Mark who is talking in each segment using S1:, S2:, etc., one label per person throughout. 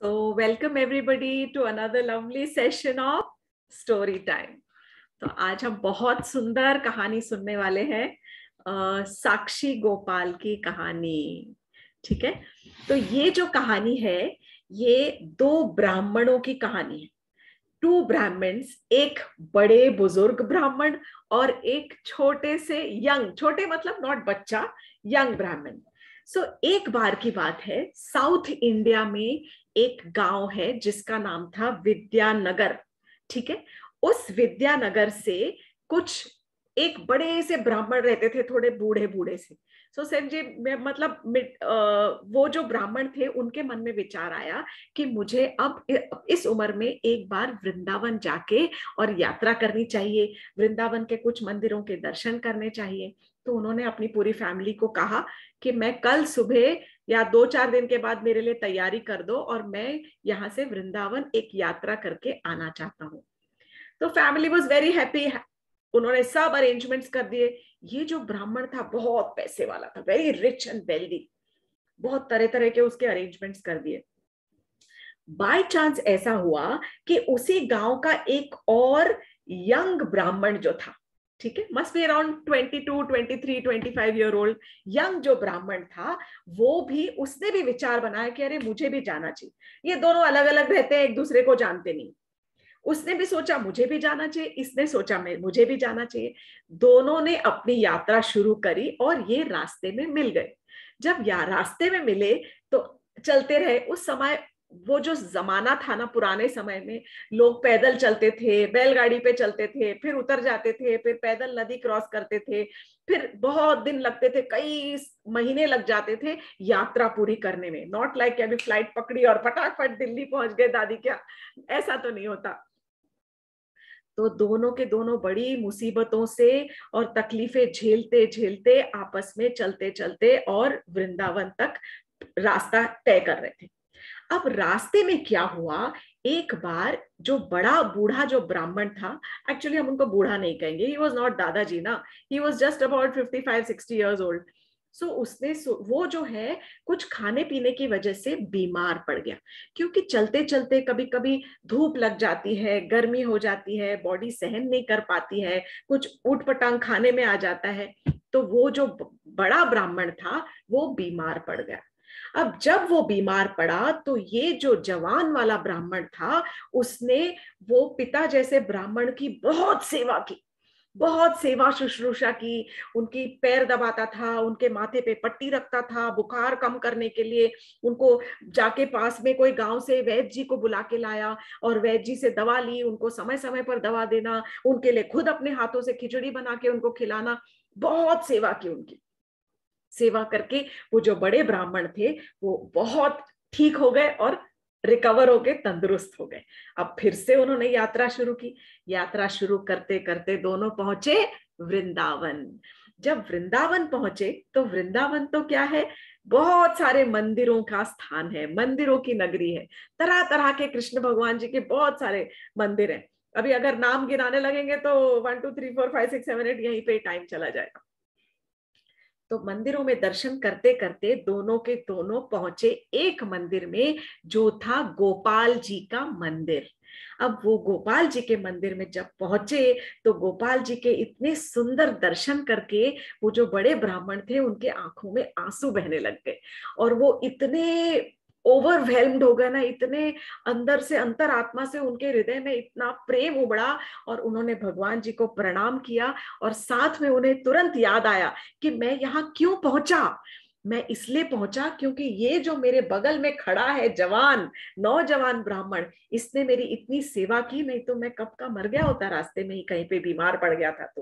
S1: So, welcome everybody to another lovely session of Story Time. तो आज हम बहुत सुंदर कहानी सुनने वाले हैं, साक्षी गोपाल की कहानी। ठीक है, तो ये जो कहानी है ये दो ब्राह्मणों की कहानी है। टू ब्राह्मण्स, एक बड़े बुजुर्ग ब्राह्मण और एक छोटे से यंग, छोटे मतलब नॉट बच्चा, यंग ब्राह्मण। सो एक बार की बात है, साउथ इंडिया में एक गांव है जिसका नाम था विद्यानगर। ठीक है, उस विद्यानगर से कुछ एक बड़े से ब्राह्मण रहते थे, थोड़े बूढ़े बूढ़े से। सो सेठ जी, मतलब वो जो ब्राह्मण थे उनके मन में विचार आया कि मुझे अब इस उम्र में एक बार वृंदावन जाके और यात्रा करनी चाहिए, वृंदावन के कुछ मंदिरों के दर्शन करने चाहिए। तो उन्होंने अपनी पूरी फैमिली को कहा कि मैं कल सुबह या 2-4 दिन के बाद मेरे लिए तैयारी कर दो और मैं यहाँ से वृंदावन एक यात्रा करके आना चाहता हूँ। तो फैमिली वाज वेरी हैप्पी, उन्होंने सब अरेंजमेंट्स कर दिए। ये जो ब्राह्मण था बहुत पैसे वाला था, वेरी रिच एंड वेल्दी, बहुत तरह तरह के उसके अरेंजमेंट्स कर दिए। बाय चांस ऐसा हुआ कि उसी गांव का एक और यंग ब्राह्मण जो था, ठीक है, must be around 22, 23, 25 year old young जो ब्राह्मण था, वो भी, उसने भी विचार बनाया कि अरे मुझे भी जाना चाहिए। ये दोनों अलग अलग रहते हैं, एक दूसरे को जानते नहीं। उसने भी सोचा मुझे भी जाना चाहिए, इसने सोचा मैं मुझे भी जाना चाहिए। दोनों ने अपनी यात्रा शुरू करी और ये रास्ते में मिल गए। जब रास्ते में मिले तो चलते रहे। उस समय वो जो जमाना था ना, पुराने समय में लोग पैदल चलते थे, बैलगाड़ी पे चलते थे, फिर उतर जाते थे, फिर पैदल नदी क्रॉस करते थे, फिर बहुत दिन लगते थे, कई महीने लग जाते थे यात्रा पूरी करने में। नॉट लाइक अभी फ्लाइट पकड़ी और फटाफट दिल्ली पहुंच गए दादी, क्या ऐसा तो नहीं होता। तो दोनों के दोनों बड़ी मुसीबतों से और तकलीफें झेलते झेलते आपस में चलते चलते और वृंदावन तक रास्ता तय कर रहे थे। अब रास्ते में क्या हुआ, एक बार जो बड़ा बूढ़ा जो ब्राह्मण था, एक्चुअली हम उनको बूढ़ा नहीं कहेंगे, ही वॉज नॉट दादाजी ना, he was just about 55-60 years old. So उसने वो जो है कुछ खाने पीने की वजह से बीमार पड़ गया, क्योंकि चलते चलते कभी कभी धूप लग जाती है, गर्मी हो जाती है, बॉडी सहन नहीं कर पाती है, कुछ ऊटपटांग खाने में आ जाता है। तो वो जो बड़ा ब्राह्मण था वो बीमार पड़ गया। अब जब वो बीमार पड़ा तो ये जो जवान वाला ब्राह्मण था, उसने वो पिता जैसे ब्राह्मण की बहुत सेवा की, बहुत सेवा शुश्रूषा की। उनकी पैर दबाता था, उनके माथे पे पट्टी रखता था बुखार कम करने के लिए, उनको जाके पास में कोई गांव से वैद्य जी को बुला के लाया और वैद्य जी से दवा ली, उनको समय समय पर दवा देना, उनके लिए खुद अपने हाथों से खिचड़ी बना के उनको खिलाना, बहुत सेवा की उनकी। सेवा करके वो जो बड़े ब्राह्मण थे वो बहुत ठीक हो गए और रिकवर हो गए, तंदुरुस्त हो गए। अब फिर से उन्होंने यात्रा शुरू की। यात्रा शुरू करते करते दोनों पहुंचे वृंदावन। जब वृंदावन पहुंचे तो वृंदावन तो क्या है, बहुत सारे मंदिरों का स्थान है, मंदिरों की नगरी है, तरह तरह के कृष्ण भगवान जी के बहुत सारे मंदिर हैं। अभी अगर नाम गिनाने लगेंगे तो 1 2 3 4 5 6 7 8 यहीं पे टाइम चला जाएगा। तो मंदिरों में दर्शन करते करते दोनों के दोनों पहुंचे एक मंदिर में, जो था गोपाल जी का मंदिर। अब वो गोपाल जी के मंदिर में जब पहुंचे तो गोपाल जी के इतने सुंदर दर्शन करके वो जो बड़े ब्राह्मण थे उनके आंखों में आंसू बहने लग गए, और वो इतने ओवरवेल्म्ड हो गए ना, इतने अंदर से, अंतर आत्मा से उनके हृदय में इतना प्रेम उमड़ा, और उन्होंने भगवान जी को प्रणाम किया। और साथ में उन्हें तुरंत याद आया कि मैं यहाँ क्यों पहुंचा। मैं इसलिए पहुंचा क्योंकि ये जो मेरे बगल में खड़ा है जवान, नौजवान ब्राह्मण, इसने मेरी इतनी सेवा की, नहीं तो मैं कब का मर गया होता, रास्ते में ही कहीं पे बीमार पड़ गया था।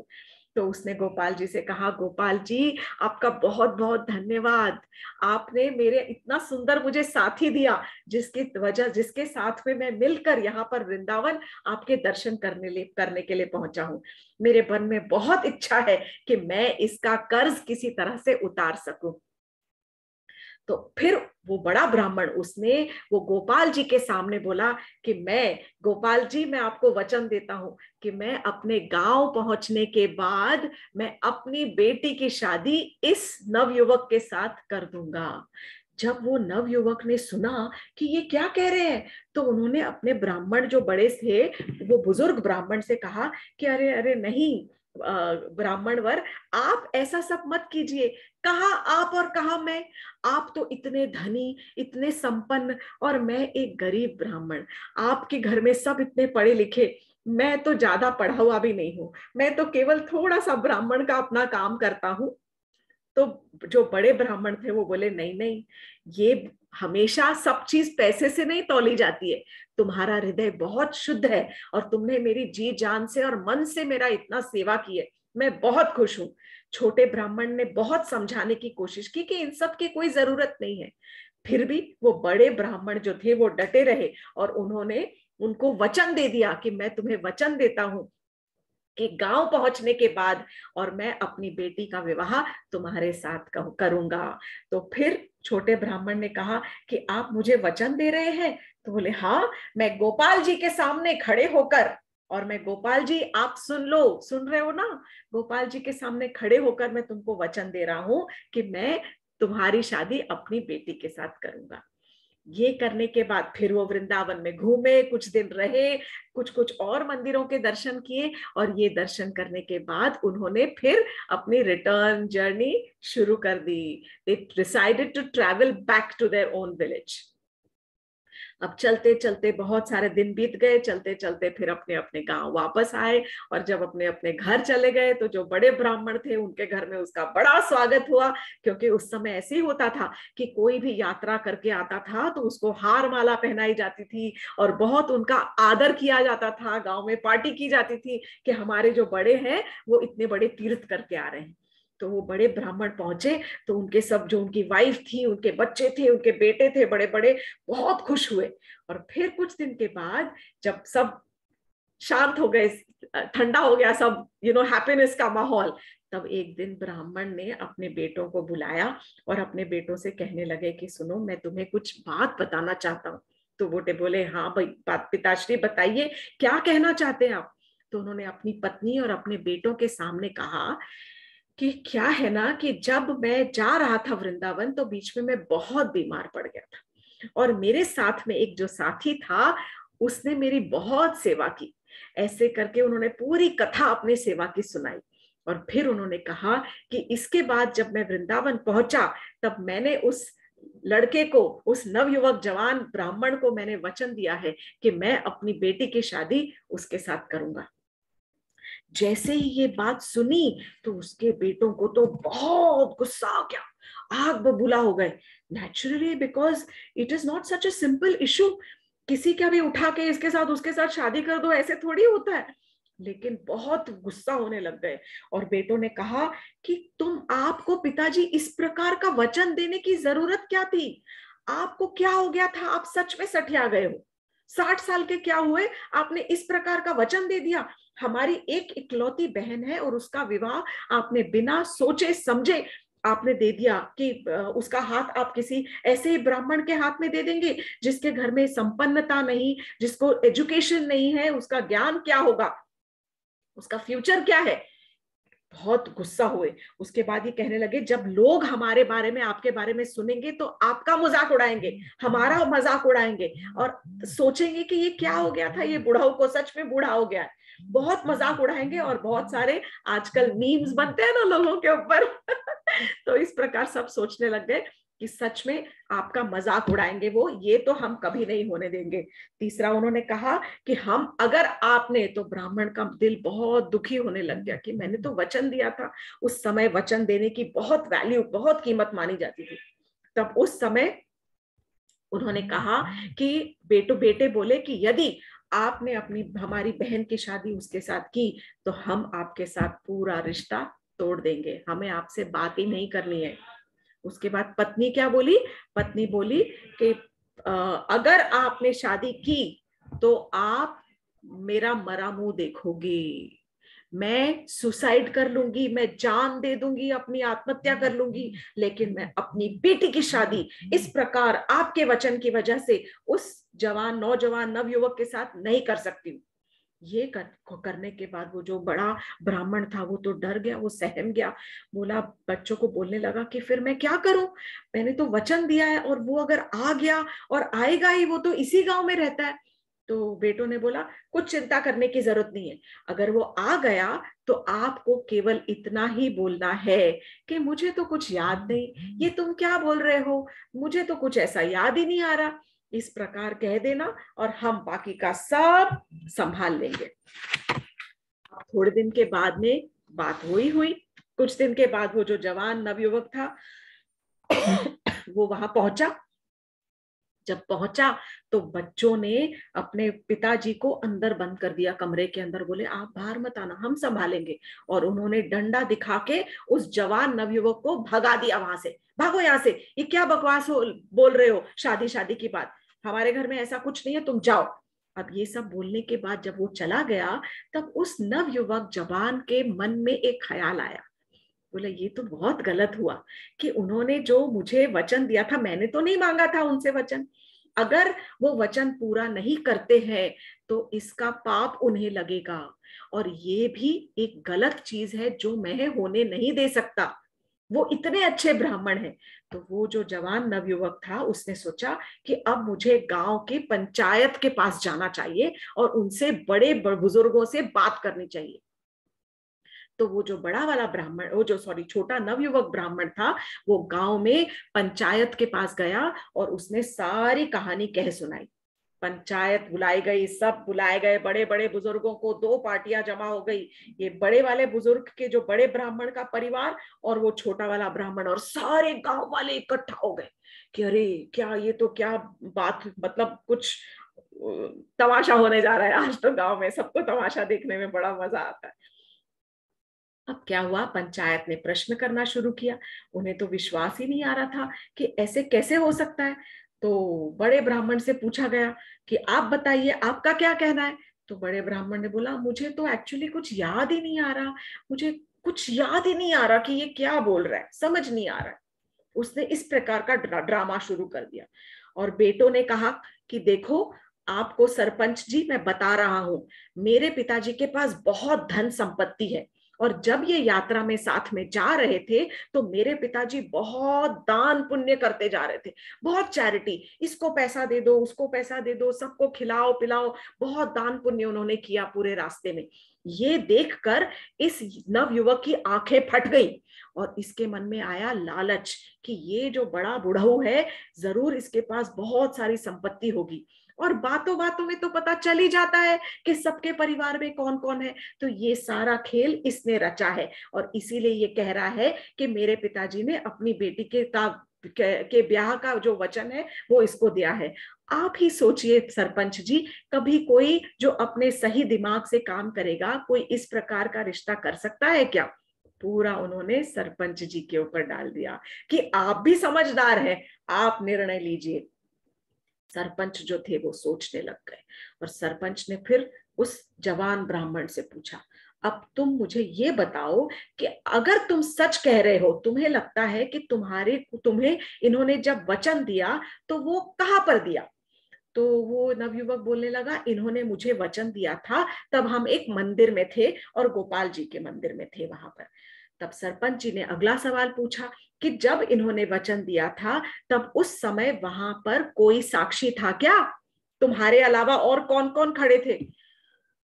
S1: तो उसने गोपाल जी से कहा, गोपाल जी आपका बहुत बहुत धन्यवाद, आपने मेरे इतना सुंदर मुझे साथी दिया, जिसकी वजह, जिसके साथ में मैं मिलकर यहाँ पर वृंदावन आपके दर्शन करने के लिए पहुंचा हूँ। मेरे मन में बहुत इच्छा है कि मैं इसका कर्ज किसी तरह से उतार सकूं। तो फिर वो बड़ा ब्राह्मण, उसने वो गोपाल जी के सामने बोला कि मैं, गोपाल जी मैं आपको वचन देता हूं कि मैं अपने गांव पहुंचने के बाद मैं अपनी बेटी की शादी इस नवयुवक के साथ कर दूंगा। जब वो नवयुवक ने सुना कि ये क्या कह रहे हैं, तो उन्होंने अपने ब्राह्मण जो बड़े थे, वो बुजुर्ग ब्राह्मण से कहा कि अरे अरे नहीं ब्राह्मण वर, आप ऐसा सब मत कीजिए। कहा आप और कहा मैं, आप तो इतने धनी, इतने संपन्न, और मैं एक गरीब ब्राह्मण। आपके घर में सब इतने पढ़े लिखे, मैं तो ज्यादा पढ़ा हुआ भी नहीं हूं, मैं तो केवल थोड़ा सा ब्राह्मण का अपना काम करता हूं। तो जो बड़े ब्राह्मण थे वो बोले नहीं नहीं, ये हमेशा सब चीज पैसे से नहीं तौली जाती है। तुम्हारा हृदय बहुत शुद्ध है और तुमने मेरी जी जान से और मन से मेरा इतना सेवा की है, मैं बहुत खुश हूं। छोटे ब्राह्मण ने बहुत समझाने की कोशिश की कि इन सब की कोई जरूरत नहीं है, फिर भी वो बड़े ब्राह्मण जो थे वो डटे रहे और उन्होंने उनको वचन दे दिया कि मैं तुम्हें वचन देता हूं कि गांव पहुंचने के बाद और मैं अपनी बेटी का विवाह तुम्हारे साथ करूंगा। तो फिर छोटे ब्राह्मण ने कहा कि आप मुझे वचन दे रहे हैं? तो बोले हाँ, मैं गोपाल जी के सामने खड़े होकर, और मैं गोपाल जी आप सुन लो, सुन रहे हो ना, गोपाल जी के सामने खड़े होकर मैं तुमको वचन दे रहा हूं कि मैं तुम्हारी शादी अपनी बेटी के साथ करूंगा। ये करने के बाद फिर वो वृंदावन में घूमे, कुछ दिन रहे, कुछ कुछ और मंदिरों के दर्शन किए, और ये दर्शन करने के बाद उन्होंने फिर अपनी रिटर्न जर्नी शुरू कर दी। They decided to travel back to their own village. अब चलते चलते बहुत सारे दिन बीत गए, चलते चलते फिर अपने अपने गांव वापस आए, और जब अपने अपने घर चले गए तो जो बड़े ब्राह्मण थे उनके घर में उसका बड़ा स्वागत हुआ, क्योंकि उस समय ऐसे ही होता था कि कोई भी यात्रा करके आता था तो उसको हार माला पहनाई जाती थी और बहुत उनका आदर किया जाता था, गांव में पार्टी की जाती थी कि हमारे जो बड़े हैं वो इतने बड़े तीर्थ करके आ रहे हैं। तो वो बड़े ब्राह्मण पहुंचे तो उनके सब, जो उनकी वाइफ थी, उनके बच्चे थे, उनके बेटे थे बड़े बड़े, बहुत खुश हुए। और फिर कुछ दिन के बाद जब सब शांत हो गए, ठंडा हो गया सब, हैप्पीनेस का माहौल, तब एक दिन ब्राह्मण ने अपने बेटों को बुलाया और अपने बेटों से कहने लगे कि सुनो, मैं तुम्हें कुछ बात बताना चाहता हूँ। तो बेटे बोले हाँ भाई, बात पिताश्री बताइए, क्या कहना चाहते हैं आप? तो उन्होंने अपनी पत्नी और अपने बेटों के सामने कहा कि क्या है ना कि जब मैं जा रहा था वृंदावन तो बीच में मैं बहुत बीमार पड़ गया था, और मेरे साथ में एक जो साथी था उसने मेरी बहुत सेवा की। ऐसे करके उन्होंने पूरी कथा अपनी सेवा की सुनाई। और फिर उन्होंने कहा कि इसके बाद जब मैं वृंदावन पहुंचा तब मैंने उस लड़के को, उस नवयुवक जवान ब्राह्मण को मैंने वचन दिया है कि मैं अपनी बेटी की शादी उसके साथ करूंगा। जैसे ही ये बात सुनी तो उसके बेटों को तो बहुत गुस्सा आ गया, आग बबूला हो गए। Naturally, because it is not such a simple issue, किसी का भी उठा के इसके साथ उसके साथ शादी कर दो, ऐसे थोड़ी होता है। लेकिन बहुत गुस्सा होने लग गए और बेटों ने कहा कि आपको पिताजी इस प्रकार का वचन देने की जरूरत क्या थी? आपको क्या हो गया था? आप सच में सठिया गए हो? 60 साल के क्या हुए, आपने इस प्रकार का वचन दे दिया? हमारी एक इकलौती बहन है और उसका विवाह आपने बिना सोचे समझे आपने दे दिया कि उसका हाथ आप किसी ऐसे ही ब्राह्मण के हाथ में दे देंगे जिसके घर में संपन्नता नहीं, जिसको एजुकेशन नहीं है, उसका ज्ञान क्या होगा, उसका फ्यूचर क्या है? बहुत गुस्सा हुए। उसके बाद ये कहने लगे, जब लोग हमारे बारे में, आपके बारे में सुनेंगे तो आपका मजाक उड़ाएंगे, हमारा मजाक उड़ाएंगे और सोचेंगे कि ये क्या हो गया था, ये बुढ़ाऊ को सच में बूढ़ा हो गया है। बहुत मजाक उड़ाएंगे और बहुत सारे आजकल मीम्स बनते हैं ना लोगों के ऊपर तो इस प्रकार सब सोचने लग गए कि सच में आपका मजाक उड़ाएंगे वो, ये तो हम कभी नहीं होने देंगे। तीसरा उन्होंने कहा कि हम अगर आपने, तो ब्राह्मण का दिल बहुत दुखी होने लग गया कि मैंने तो वचन दिया था। उस समय वचन देने की बहुत वैल्यू, बहुत कीमत मानी जाती थी। तब उस समय उन्होंने कहा कि बेटे बोले कि यदि आपने अपनी, हमारी बहन की शादी उसके साथ की तो हम आपके साथ पूरा रिश्ता तोड़ देंगे, हमें आपसे बात ही नहीं करनी है। उसके बाद पत्नी क्या बोली? पत्नी बोली कि अगर आपने शादी की तो आप मेरा मरा मुंह देखोगी, मैं सुसाइड कर लूंगी, मैं जान दे दूंगी, अपनी आत्महत्या कर लूंगी, लेकिन मैं अपनी बेटी की शादी इस प्रकार आपके वचन की वजह से उस जवान, नौजवान, नवयुवक के साथ नहीं कर सकती। करने के बाद वो जो बड़ा ब्राह्मण था वो तो डर गया, वो सहम गया। बोला, बच्चों को बोलने लगा कि फिर मैं क्या करूं, मैंने तो वचन दिया है, और वो अगर आ गया और आएगा ही, वो तो इसी गांव में रहता है। तो बेटों ने बोला, कुछ चिंता करने की जरूरत नहीं है, अगर वो आ गया तो आपको केवल इतना ही बोलना है कि मुझे तो कुछ याद नहीं, ये तुम क्या बोल रहे हो, मुझे तो कुछ ऐसा याद ही नहीं आ रहा, इस प्रकार कह देना और हम बाकी का सब संभाल लेंगे। थोड़े दिन के बाद में बात हुई। कुछ दिन के बाद वो जो जवान नवयुवक था वो वहां पहुंचा। जब पहुंचा तो बच्चों ने अपने पिताजी को अंदर बंद कर दिया कमरे के अंदर, बोले आप बाहर मत आना, हम संभालेंगे। और उन्होंने डंडा दिखा के उस जवान नवयुवक को भगा दिया वहां से, भागो यहाँ से, ये क्या बकवास बोल रहे हो, शादी शादी की बात, हमारे घर में ऐसा कुछ नहीं है, तुम जाओ। अब ये सब बोलने के बाद जब वो चला गया, तब उस नवयुवक जवान के मन में एक ख्याल आया। बोले, ये तो बहुत गलत हुआ कि उन्होंने जो मुझे वचन दिया था, मैंने तो नहीं मांगा था उनसे वचन, अगर वो वचन पूरा नहीं करते हैं तो इसका पाप उन्हें लगेगा, और ये भी एक गलत चीज है जो मैं होने नहीं दे सकता। वो इतने अच्छे ब्राह्मण हैं। तो वो जो जवान नवयुवक था उसने सोचा कि अब मुझे गांव के पंचायत के पास जाना चाहिए और उनसे बड़े बुजुर्गों से बात करनी चाहिए। तो वो जो बड़ा वाला ब्राह्मण, वो जो सॉरी छोटा नवयुवक ब्राह्मण था, वो गांव में पंचायत के पास गया और उसने सारी कहानी कह सुनाई। पंचायत बुलाई गई, सब बुलाए गए, बड़े बड़े बुजुर्गों को, दो पार्टियां जमा हो गई, ये बड़े वाले बुजुर्ग के जो बड़े ब्राह्मण का परिवार और वो छोटा वाला ब्राह्मण, और सारे गांव वाले इकट्ठा हो गए कि अरे क्या, ये तो क्या बात, मतलब कुछ तमाशा होने जा रहा है आज तो गांव में, सबको तमाशा देखने में बड़ा मजा आता है। अब क्या हुआ, पंचायत ने प्रश्न करना शुरू किया। उन्हें तो विश्वास ही नहीं आ रहा था कि ऐसे कैसे हो सकता है। तो बड़े ब्राह्मण से पूछा गया कि आप बताइए, आपका क्या कहना है। तो बड़े ब्राह्मण ने बोला, मुझे तो एक्चुअली कुछ याद ही नहीं आ रहा, मुझे कुछ याद ही नहीं आ रहा कि ये क्या बोल रहा है, समझ नहीं आ रहा है। उसने इस प्रकार का ड्रामा शुरू कर दिया। और बेटों ने कहा कि देखो, आपको सरपंच जी मैं बता रहा हूं, मेरे पिताजी के पास बहुत धन संपत्ति है, और जब ये यात्रा में साथ में जा रहे थे तो मेरे पिताजी बहुत दान पुण्य करते जा रहे थे, बहुत चैरिटी, इसको पैसा दे दो, उसको पैसा दे दो, सबको खिलाओ पिलाओ, बहुत दान पुण्य उन्होंने किया पूरे रास्ते में। ये देखकर इस नवयुवक की आंखें फट गई और इसके मन में आया लालच कि ये जो बड़ा बुढ़ऊ है, जरूर इसके पास बहुत सारी संपत्ति होगी, और बातों बातों में तो पता चल ही जाता है कि सबके परिवार में कौन कौन है, तो ये सारा खेल इसने रचा है, और इसीलिए ये कह रहा है कि मेरे पिताजी ने अपनी बेटी के ब्याह का जो वचन है वो इसको दिया है। आप ही सोचिए सरपंच जी, कभी कोई जो अपने सही दिमाग से काम करेगा, कोई इस प्रकार का रिश्ता कर सकता है क्या। पूरा उन्होंने सरपंच जी के ऊपर डाल दिया कि आप भी समझदार हैं, आप निर्णय लीजिए। सरपंच जो थे वो सोचने लग गए, और सरपंच ने फिर उस जवान ब्राह्मण से पूछा, अब तुम मुझे ये बताओ कि अगर तुम सच कह रहे हो, तुम्हें लगता है कि तुम्हें इन्होंने जब वचन दिया तो वो कहाँ पर दिया। तो वो नवयुवक बोलने लगा, इन्होंने मुझे वचन दिया था तब हम एक मंदिर में थे और गोपाल जी के मंदिर में थे वहां पर। तब सरपंच जी ने अगला सवाल पूछा कि जब इन्होंने वचन दिया था तब उस समय वहां पर कोई साक्षी था क्या, तुम्हारे अलावा और कौन कौन खड़े थे।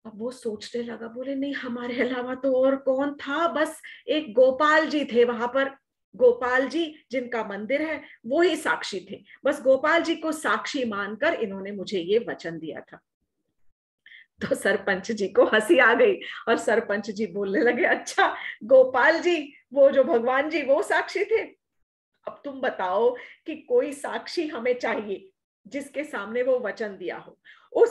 S1: अब वो सोचने लगा, बोले नहीं, हमारे अलावा तो और कौन था, बस एक गोपाल जी थे वहां पर, गोपाल जी जिनका मंदिर है वो ही साक्षी थे, बस गोपाल जी को साक्षी मानकर इन्होंने मुझे ये वचन दिया था। तो सरपंच जी को हंसी आ गई और सरपंच जी बोलने लगे, अच्छा गोपाल जी, वो जो भगवान जी वो साक्षी थे। अब तुम बताओ कि कोई साक्षी हमें चाहिए जिसके सामने वो वचन दिया हो, उस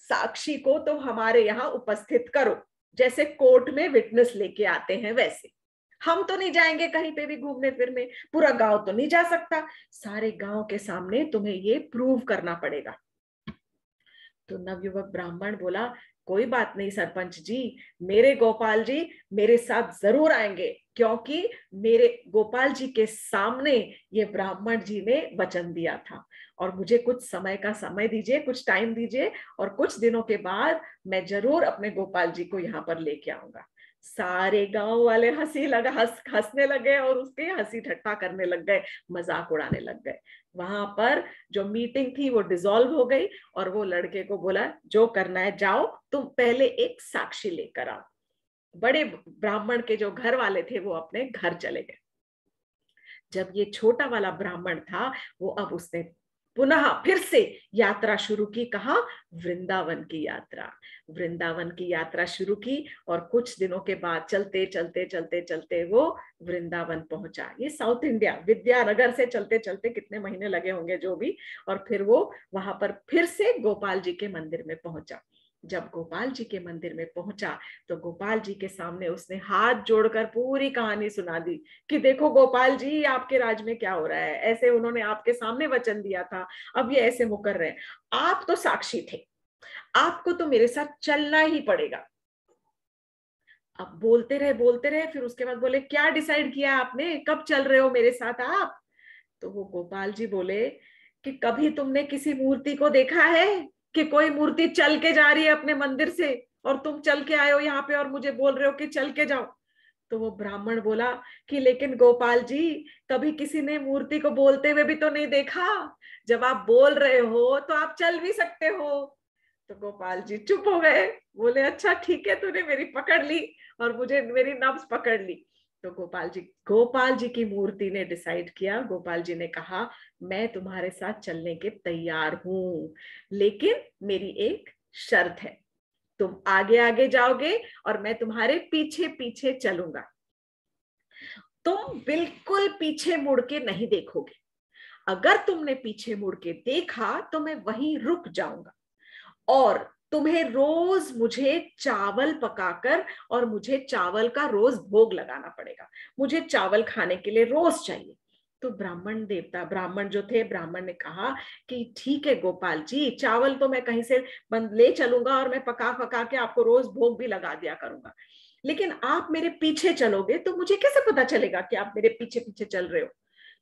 S1: साक्षी को तो हमारे यहाँ उपस्थित करो, जैसे कोर्ट में विटनेस लेके आते हैं वैसे। हम तो नहीं जाएंगे कहीं पे भी घूमने फिरने, पूरा गांव तो नहीं जा सकता, सारे गांव के सामने तुम्हें ये प्रूव करना पड़ेगा। तो नवयुवक ब्राह्मण बोला, कोई बात नहीं सरपंच जी, मेरे गोपाल जी मेरे साथ जरूर आएंगे, क्योंकि मेरे गोपाल जी के सामने ये ब्राह्मण जी ने वचन दिया था, और मुझे कुछ समय का समय दीजिए, कुछ टाइम दीजिए, और कुछ दिनों के बाद मैं जरूर अपने गोपाल जी को यहाँ पर लेके आऊंगा। सारे गांव वाले हंसने लगे और उसके हंसी ठट्ठा करने लग गए, मजाक उड़ाने लग गए। वहां पर जो मीटिंग थी वो डिसॉल्व हो गई, और वो लड़के को बोला जो करना है जाओ, तुम पहले एक साक्षी लेकर आओ। बड़े ब्राह्मण के जो घर वाले थे वो अपने घर चले गए। जब ये छोटा वाला ब्राह्मण था, वो अब उसने पुनः फिर से यात्रा शुरू की। कहा? वृंदावन की यात्रा। वृंदावन की यात्रा शुरू की, और कुछ दिनों के बाद चलते चलते चलते चलते वो वृंदावन पहुंचा। ये साउथ इंडिया, विद्यानगर से चलते चलते कितने महीने लगे होंगे जो भी, और फिर वो वहां पर फिर से गोपाल जी के मंदिर में पहुंचा। जब गोपाल जी के मंदिर में पहुंचा तो गोपाल जी के सामने उसने हाथ जोड़कर पूरी कहानी सुना दी कि देखो गोपाल जी, आपके राज में क्या हो रहा है, ऐसे उन्होंने आपके सामने वचन दिया था, अब ये ऐसे मुकर रहे हैं। आप तो साक्षी थे, आपको तो मेरे साथ चलना ही पड़ेगा। अब बोलते रहे, फिर उसके बाद बोले क्या डिसाइड किया आपने, कब चल रहे हो मेरे साथ आप? तो वो गोपाल जी बोले कि कभी तुमने किसी मूर्ति को देखा है कि कोई मूर्ति चल के जा रही है अपने मंदिर से, और तुम चल के आए हो यहाँ पे और मुझे बोल रहे हो कि चल के जाओ? तो वो ब्राह्मण बोला कि लेकिन गोपाल जी, कभी किसी ने मूर्ति को बोलते हुए भी तो नहीं देखा, जब आप बोल रहे हो तो आप चल भी सकते हो। तो गोपाल जी चुप हो गए, बोले अच्छा ठीक है, तूने मेरी पकड़ ली और मुझे मेरी नब्ज पकड़ ली। तो गोपाल जी की मूर्ति ने डिसाइड किया। गोपाल जी ने कहा मैं तुम्हारे साथ चलने के तैयार हूं, लेकिन मेरी एक शर्त है, तुम आगे आगे जाओगे और मैं तुम्हारे पीछे पीछे चलूंगा। तुम बिल्कुल पीछे मुड़ के नहीं देखोगे, अगर तुमने पीछे मुड़ के देखा तो मैं वहीं रुक जाऊंगा, और तुम्हें रोज मुझे चावल पकाकर और मुझे चावल का रोज भोग लगाना पड़ेगा, मुझे चावल खाने के लिए रोज चाहिए। तो ब्राह्मण जो थे, ब्राह्मण ने कहा कि ठीक है गोपाल जी, चावल तो मैं कहीं से ले चलूंगा और मैं पका पका के आपको रोज भोग भी लगा दिया करूंगा, लेकिन आप मेरे पीछे चलोगे तो मुझे कैसे पता चलेगा कि आप मेरे पीछे पीछे चल रहे हो?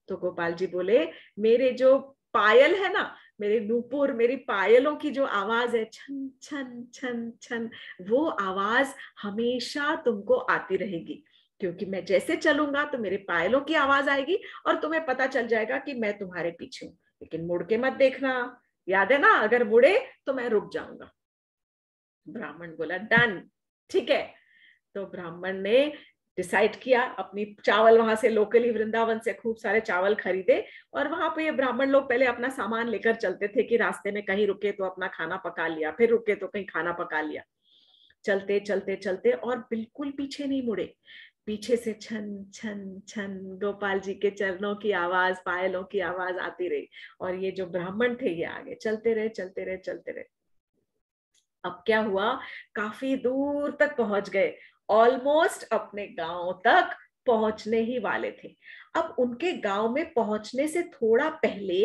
S1: तो गोपाल जी बोले मेरे जो पायल है ना, मेरे नूपुर, मेरी पायलों की जो आवाज है, छन छन छन छन, वो आवाज हमेशा तुमको आती रहेगी, क्योंकि मैं जैसे चलूंगा तो मेरे पायलों की आवाज आएगी और तुम्हें पता चल जाएगा कि मैं तुम्हारे पीछे हूं, लेकिन मुड़ के मत देखना, याद है ना, अगर मुड़े तो मैं रुक जाऊंगा। ब्राह्मण बोला डन, ठीक है। तो ब्राह्मण ने डिसाइड किया, अपनी चावल वहां से लोकली वृंदावन से खूब सारे चावल खरीदे, और वहां पे ये ब्राह्मण लोग पहले अपना सामान लेकर चलते थे कि रास्ते में कहीं रुके तो अपना खाना पका लिया, फिर रुके तो कहीं खाना पका लिया। चलते चलते चलते और बिल्कुल पीछे नहीं मुड़े, पीछे से छन छन छन गोपाल जी के चरणों की आवाज, पायलों की आवाज आती रही, और ये जो ब्राह्मण थे ये आगे चलते रहे चलते रहे चलते रहे। अब क्या हुआ, काफी दूर तक पहुंच गए, ऑलमोस्ट अपने गांव तक पहुंचने ही वाले थे। अब उनके गांव में पहुंचने से थोड़ा पहले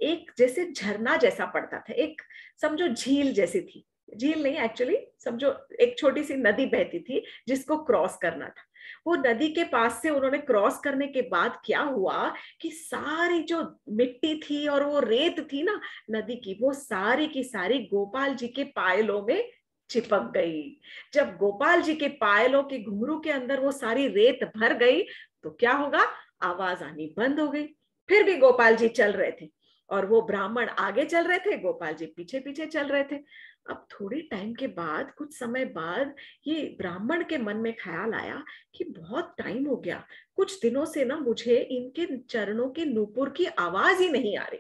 S1: एक जैसे झरना जैसा पड़ता था, एक समझो झील जैसी थी, झील नहीं एक्चुअली, समझो एक छोटी सी नदी बहती थी जिसको क्रॉस करना था। वो नदी के पास से उन्होंने क्रॉस करने के बाद क्या हुआ कि सारी जो मिट्टी थी और वो रेत थी ना नदी की, वो सारी की सारी गोपाल जी के पायलों में चिपक गई। जब गोपाल जी के पायलों के घुंघरू के अंदर वो सारी रेत भर गई तो क्या होगा, आवाज आनी बंद हो गई। फिर भी गोपाल जी चल रहे थे, और वो ब्राह्मण आगे चल रहे थे, गोपाल जी पीछे पीछे चल रहे थे। अब थोड़े टाइम के बाद, कुछ समय बाद, ये ब्राह्मण के मन में ख्याल आया कि बहुत टाइम हो गया, कुछ दिनों से ना मुझे इनके चरणों के नूपुर की आवाज ही नहीं आ रही,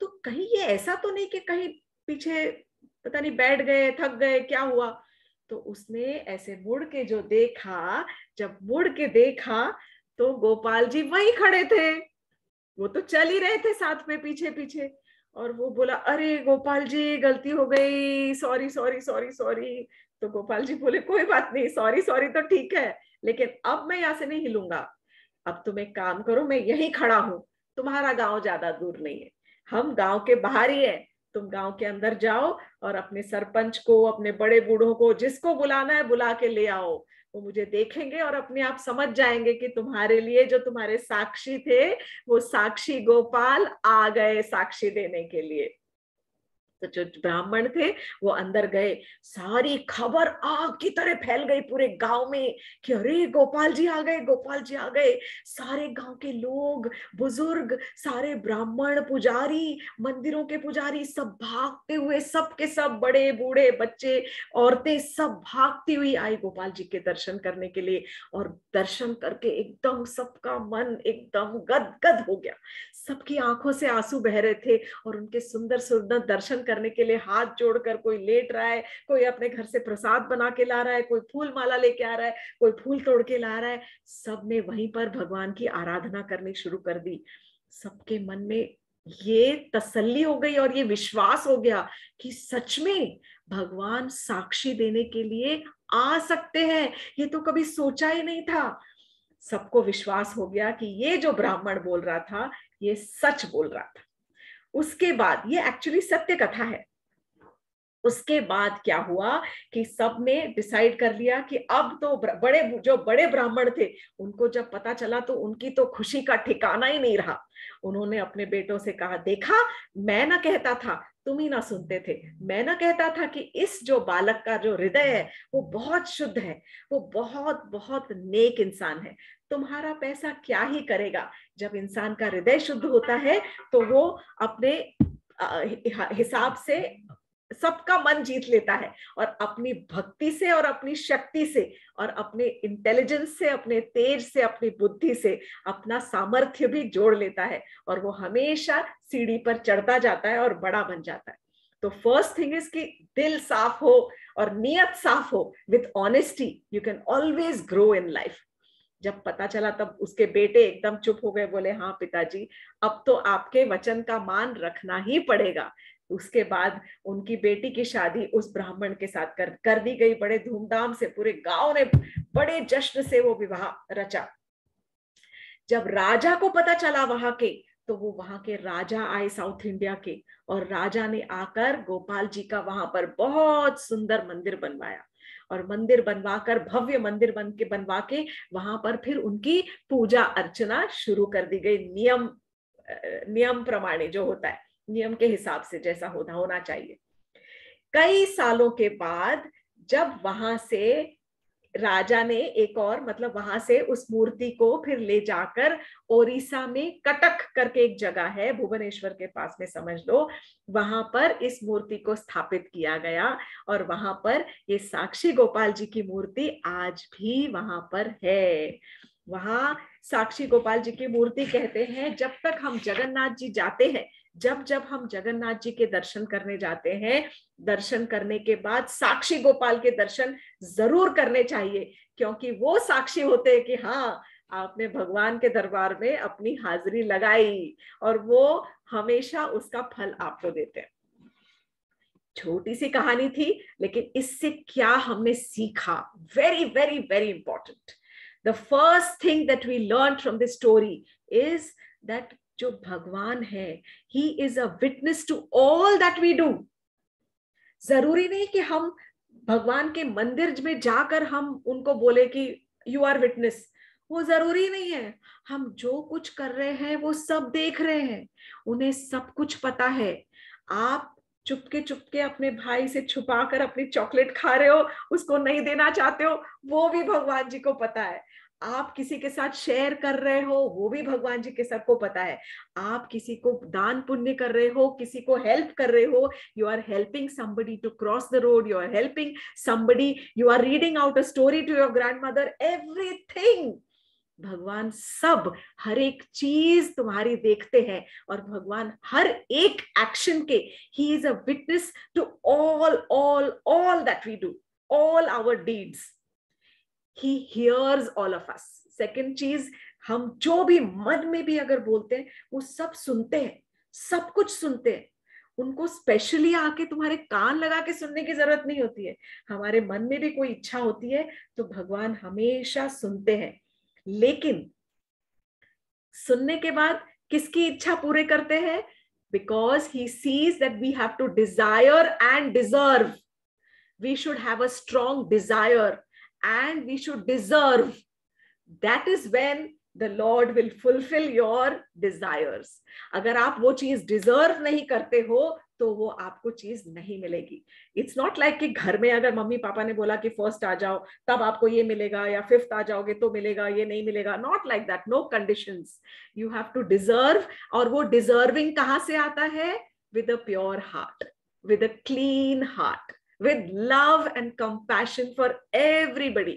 S1: तो कहीं ये ऐसा तो नहीं कि कहीं पीछे पता नहीं बैठ गए, थक गए, क्या हुआ? तो उसने ऐसे मुड़ के जो देखा, जब मुड़ के देखा तो गोपाल जी वहीं खड़े थे, वो तो चल ही रहे थे साथ में पीछे पीछे। और वो बोला अरे गोपाल जी गलती हो गई, सॉरी सॉरी सॉरी सॉरी। तो गोपाल जी बोले कोई बात नहीं, सॉरी सॉरी तो ठीक है, लेकिन अब मैं यहाँ से नहीं हिलूंगा। अब तुम एक काम करो, मैं यहीं खड़ा हूं, तुम्हारा गांव ज्यादा दूर नहीं है, हम गांव के बाहर ही है, तुम गांव के अंदर जाओ और अपने सरपंच को, अपने बड़े बूढ़ों को, जिसको बुलाना है बुला के ले आओ, वो मुझे देखेंगे और अपने आप समझ जाएंगे कि तुम्हारे लिए जो तुम्हारे साक्षी थे वो साक्षी गोपाल आ गए साक्षी देने के लिए। तो जो ब्राह्मण थे वो अंदर गए, सारी खबर आग की तरह फैल गई पूरे गांव में कि अरे गोपाल जी आ गए, गोपाल जी आ गए। सारे गांव के लोग, बुजुर्ग, सारे ब्राह्मण, पुजारी, मंदिरों के पुजारी सब भागते हुए, सब के सब, बड़े बूढ़े बच्चे औरतें सब भागती हुई आई गोपाल जी के दर्शन करने के लिए। और दर्शन करके एकदम सबका मन एकदम गदगद हो गया, सबकी आंखों से आंसू बह रहे थे। और उनके सुंदर सुंदर दर्शन करने के लिए हाथ जोड़कर कोई लेट रहा है, कोई अपने घर से प्रसाद बना के ला रहा है, कोई फूल माला लेके आ रहा है, कोई फूल तोड़ के ला रहा है। सबने वहीं पर भगवान की आराधना करनी शुरू कर दी। सबके मन में ये तसल्ली हो गई और ये विश्वास हो गया कि सच में भगवान साक्षी देने के लिए आ सकते हैं। ये तो कभी सोचा ही नहीं था। सबको विश्वास हो गया कि ये जो ब्राह्मण बोल रहा था ये सच बोल रहा था। उसके बाद, ये एक्चुअली सत्य कथा है, उसके बाद क्या हुआ कि सबने डिसाइड कर लिया कि अब तो जो बड़े ब्राह्मण थे उनको जब पता चला तो उनकी तो खुशी का ठिकाना ही नहीं रहा। उन्होंने अपने बेटों से कहा, देखा मैं ना कहता था, तुम ही ना सुनते थे। मैं ना कहता था कि इस जो बालक का जो हृदय है वो बहुत शुद्ध है, वो बहुत बहुत नेक इंसान है। तुम्हारा पैसा क्या ही करेगा, जब इंसान का हृदय शुद्ध होता है तो वो अपने हिसाब से सबका मन जीत लेता है और अपनी भक्ति से और अपनी शक्ति से और अपने इंटेलिजेंस से, अपने तेज से, अपनी बुद्धि से अपना सामर्थ्य भी जोड़ लेता है और वो हमेशा सीढ़ी पर चढ़ता जाता है और बड़ा बन जाता है। तो फर्स्ट थिंग इज कि दिल साफ हो और नियत साफ हो, with honesty you can always grow in life. जब पता चला तब उसके बेटे एकदम चुप हो गए, बोले हाँ पिताजी अब तो आपके वचन का मान रखना ही पड़ेगा। उसके बाद उनकी बेटी की शादी उस ब्राह्मण के साथ कर दी गई, बड़े धूमधाम से। पूरे गांव ने बड़े जश्न से वो विवाह रचा। जब राजा को पता चला वहां के, तो वो वहां के राजा आए साउथ इंडिया के, और राजा ने आकर गोपाल जी का वहां पर बहुत सुंदर मंदिर बनवाया। और मंदिर बनवाकर, भव्य मंदिर बनवा के वहां पर फिर उनकी पूजा अर्चना शुरू कर दी गई, नियम प्रमाणे जो होता है, नियम के हिसाब से जैसा होना चाहिए। कई सालों के बाद जब वहां से राजा ने एक और, मतलब वहां से उस मूर्ति को फिर ले जाकर ओडिशा में कटक करके एक जगह है, भुवनेश्वर के पास में समझ लो, वहां पर इस मूर्ति को स्थापित किया गया। और वहां पर ये साक्षी गोपाल जी की मूर्ति आज भी वहां पर है। वहां साक्षी गोपाल जी की मूर्ति कहते हैं, जब तक हम जगन्नाथ जी जाते हैं, जब हम जगन्नाथ जी के दर्शन करने जाते हैं, दर्शन करने के बाद साक्षी गोपाल के दर्शन जरूर करने चाहिए, क्योंकि वो साक्षी होते हैं कि हाँ आपने भगवान के दरबार में अपनी हाजिरी लगाई, और वो हमेशा उसका फल आपको देते हैं। छोटी सी कहानी थी, लेकिन इससे क्या हमने सीखा, very very very important. The first thing that we learn from this story is that जो भगवान है, he is a witness to all that we do. जरूरी नहीं कि हम भगवान के मंदिर में जाकर हम उनको बोले कि यू आर विटनेस, वो जरूरी नहीं है। हम जो कुछ कर रहे हैं वो सब देख रहे हैं, उन्हें सब कुछ पता है। आप चुपके अपने भाई से छुपा कर अपनी चॉकलेट खा रहे हो, उसको नहीं देना चाहते हो, वो भी भगवान जी को पता है। आप किसी के साथ शेयर कर रहे हो, वो भी भगवान जी के सबको पता है। आप किसी को दान पुण्य कर रहे हो, किसी को हेल्प कर रहे हो, you are helping somebody to cross the road, you are helping somebody, you are reading out a story to your grandmother, everything, भगवान सब, हर एक चीज तुम्हारी देखते हैं। और भगवान हर एक एक्शन के, he is a witness to all that we do, all our deeds. He hears all of us. Second चीज, हम जो भी मन में भी अगर बोलते हैं वो सब सुनते हैं, सब कुछ सुनते हैं। उनको स्पेशली आके तुम्हारे कान लगा के सुनने की जरूरत नहीं होती है। हमारे मन में भी कोई इच्छा होती है तो भगवान हमेशा सुनते हैं। लेकिन सुनने के बाद किसकी इच्छा पूरे करते हैं? Because he sees that we have to desire and deserve. We should have a strong desire and we should deserve. That is when the Lord will fulfill your desires. अगर आप वो चीज डिजर्व नहीं करते हो तो वो आपको चीज नहीं मिलेगी. इट्स नॉट लाइक कि घर में अगर मम्मी पापा ने बोला कि फर्स्ट आ जाओ तब आपको ये मिलेगा, या फिफ्थ आ जाओगे तो मिलेगा, ये नहीं मिलेगा. Not like that. No conditions. You have to deserve. और वो डिजर्विंग कहाँ से आता है? With a pure heart, with a clean heart, with love and compassion for everybody.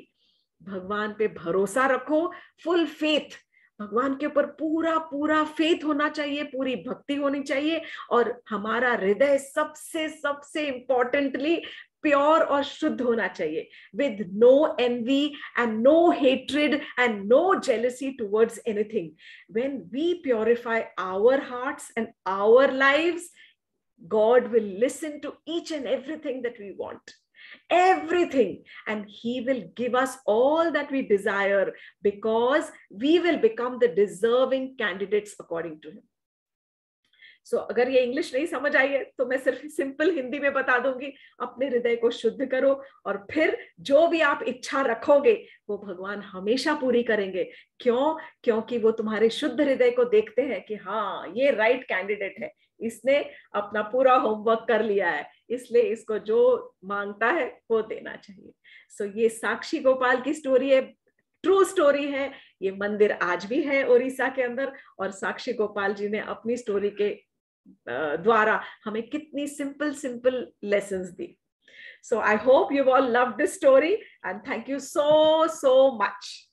S1: भगवान पे भरोसा रखो, फुल फेथ. भगवान के ऊपर पूरा पूरा फेथ होना चाहिए, पूरी भक्ति होनी चाहिए, और हमारा हृदय सबसे सबसे इंपॉर्टेंटली प्योर और शुद्ध होना चाहिए, with no envy and no hatred and no jealousy towards anything. When we purify our hearts and our lives, God will listen to each and everything that we want, everything, and He will give us all that we desire, because we will become the deserving candidates according to Him. So, अगर ये English नहीं समझ आई है तो मैं सिर्फ simple Hindi में बता दूंगी. अपने हृदय को शुद्ध करो, और फिर जो भी आप इच्छा रखोगे वो भगवान हमेशा पूरी करेंगे. क्यों? क्योंकि वो तुम्हारे शुद्ध हृदय को देखते हैं कि हाँ, ये राइट कैंडिडेट है, इसने अपना पूरा होमवर्क कर लिया है, इसलिए इसको जो मांगता है वो देना चाहिए. सो ये साक्षी गोपाल की स्टोरी है, ट्रू स्टोरी है. ये मंदिर आज भी है उड़ीसा के अंदर, और साक्षी गोपाल जी ने अपनी स्टोरी के द्वारा हमें कितनी simple simple lessons the. So I hope you all love this story, and thank you so much.